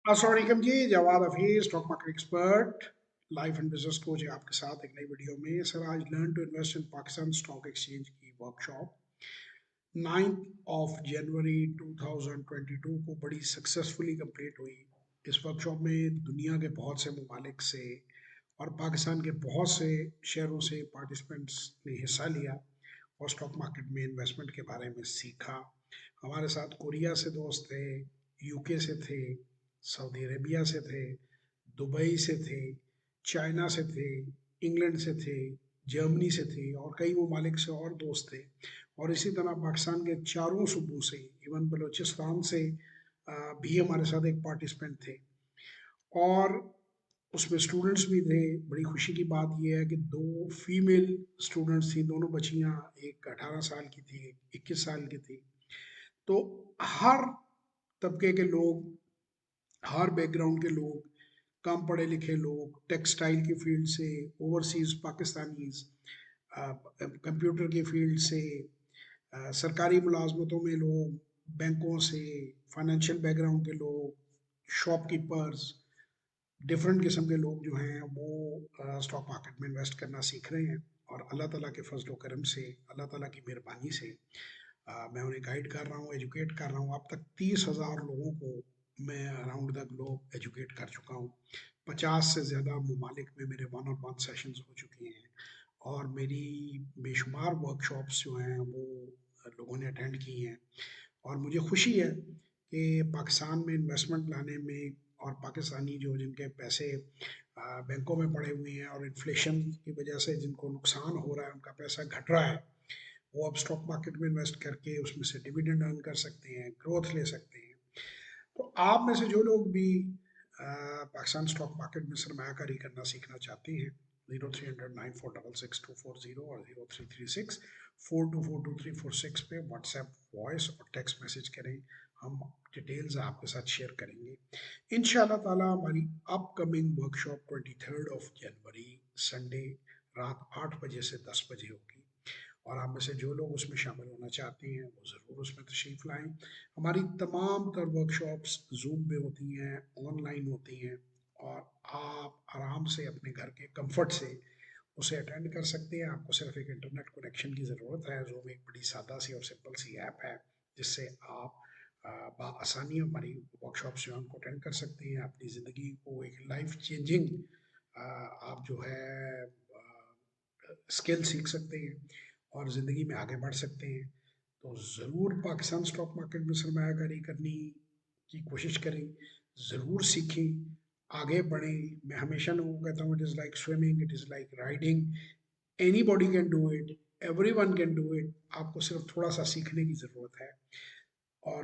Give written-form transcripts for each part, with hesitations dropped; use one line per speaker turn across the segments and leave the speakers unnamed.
السلام علیکم جی، Jawad Hafeez stock market expert, life and business coach ہے آپ کے ساتھ ایک نئی ویڈیو میں۔ سر آج learn to invest in Pakistan stock exchange کی ورکشاپ 9 جنوری 2022 کو بڑی سکسیسفلی کمپلیٹ ہوئی۔ اس ورکشاپ میں دنیا کے بہت سے ممالک سے اور پاکستان کے بہت سے شہروں سے پارٹیسپینٹس نے حصہ لیا اور اسٹاک مارکیٹ میں انویسٹمنٹ کے بارے میں سیکھا۔ ہمارے ساتھ کوریا سے دوست تھے، یو کے سے تھے، سعودی عربیہ سے تھے، دبئی سے تھے، چائنا سے تھے، انگلینڈ سے تھے، جرمنی سے تھے اور کئی ممالک سے اور دوست تھے، اور اسی طرح پاکستان کے چاروں صوبوں سے، ایون بلوچستان سے بھی ہمارے ساتھ ایک پارٹیسپینٹ تھے، اور اس میں اسٹوڈنٹس بھی تھے۔ بڑی خوشی کی بات یہ ہے کہ 2 فیمیل اسٹوڈنٹس تھیں، دونوں بچیاں، ایک 18 سال کی تھی، ایک 21 سال کی تھی۔ تو ہر طبقے کے لوگ، ہر بیک گراؤنڈ کے لوگ، کم پڑھے لکھے لوگ، ٹیکسٹائل کی فیلڈ سے، اوورسیز پاکستانیز، کمپیوٹر کی فیلڈ سے، سرکاری ملازمتوں میں لوگ، بینکوں سے، فائنینشیل بیک گراؤنڈ کے لوگ، شاپ کیپرز، ڈفرینٹ قسم کے لوگ جو ہیں وہ اسٹاک مارکیٹ میں انویسٹ کرنا سیکھ رہے ہیں، اور اللہ تعالیٰ کے فضل و کرم سے، اللہ تعالیٰ کی مہربانی سے میں انہیں گائیڈ کر رہا ہوں، ایجوکیٹ کر رہا ہوں۔ اب تک 30,000 لوگوں کو میں اراؤنڈ دا گلوب ایجوکیٹ کر چکا ہوں۔ 50 سے زیادہ ممالک میں میرے 1-on-1 سیشنز ہو چکی ہیں، اور میری بے شمار ورکشاپس جو ہیں وہ لوگوں نے اٹینڈ کی ہیں، اور مجھے خوشی ہے کہ پاکستان میں انویسٹمنٹ لانے میں، اور پاکستانی جو جن کے پیسے بینکوں میں پڑے ہوئے ہیں اور انفلیشن کی وجہ سے جن کو نقصان ہو رہا ہے، ان کا پیسہ گھٹ رہا ہے، وہ اب اسٹاک مارکیٹ میں انویسٹ کر کے اس میں سے ڈویڈنڈ ارن کر سکتے ہیں، گروتھ لے سکتے ہیں۔ تو آپ میں سے جو لوگ بھی پاکستان اسٹاک مارکیٹ میں سرمایہ کاری کرنا سیکھنا چاہتے ہیں، 030094662440 اور 033642422346 پہ واٹس ایپ وائس اور ٹیکسٹ میسیج کریں، ہم ڈیٹیلز آپ کے ساتھ شیئر کریں گے۔ ان شاء اللہ تعالیٰ ہماری اپ کمنگ ورکشاپ 23 سنڈے رات 8 بجے سے 10 بجے ہوگی، اور آپ میں سے جو لوگ اس میں شامل ہونا چاہتے ہیں وہ ضرور اس میں تشریف لائیں۔ ہماری تمام تر ورکشاپس زوم پہ ہوتی ہیں، آن لائن ہوتی ہیں، اور آپ آرام سے اپنے گھر کے کمفرٹ سے اسے اٹینڈ کر سکتے ہیں۔ آپ کو صرف ایک انٹرنیٹ کنیکشن کی ضرورت ہے۔ زوم ایک بڑی سادہ سی اور سمپل سی ایپ ہے جس سے آپ بآسانی ہماری ورکشاپس جو ہیں ان کو اٹینڈ کر سکتے ہیں، اپنی زندگی کو ایک لائف چینجنگ آپ جو ہے اسکل سیکھ سکتے ہیں اور زندگی میں آگے بڑھ سکتے ہیں۔ تو ضرور پاکستان اسٹاک مارکیٹ میں سرمایہ کاری کرنے کی کوشش کریں، ضرور سیکھیں، آگے بڑھیں۔ میں ہمیشہ لوگوں کو کہتا ہوں، it is like swimming, it is like riding, any body can do it, every one can do it. آپ کو صرف تھوڑا سا سیکھنے کی ضرورت ہے، اور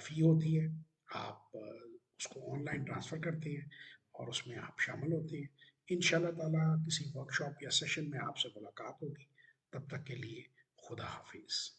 فی ہوتی ہے۔ آپ اس کو آن لائن ٹرانسفر کرتے ہیں اور اس میں آپ شامل ہوتے ہیں۔ ان شاء اللہ تعالیٰ کسی ورکشاپ یا سیشن میں آپ سے ملاقات ہوگی، تب تک کے لیے خدا حافظ۔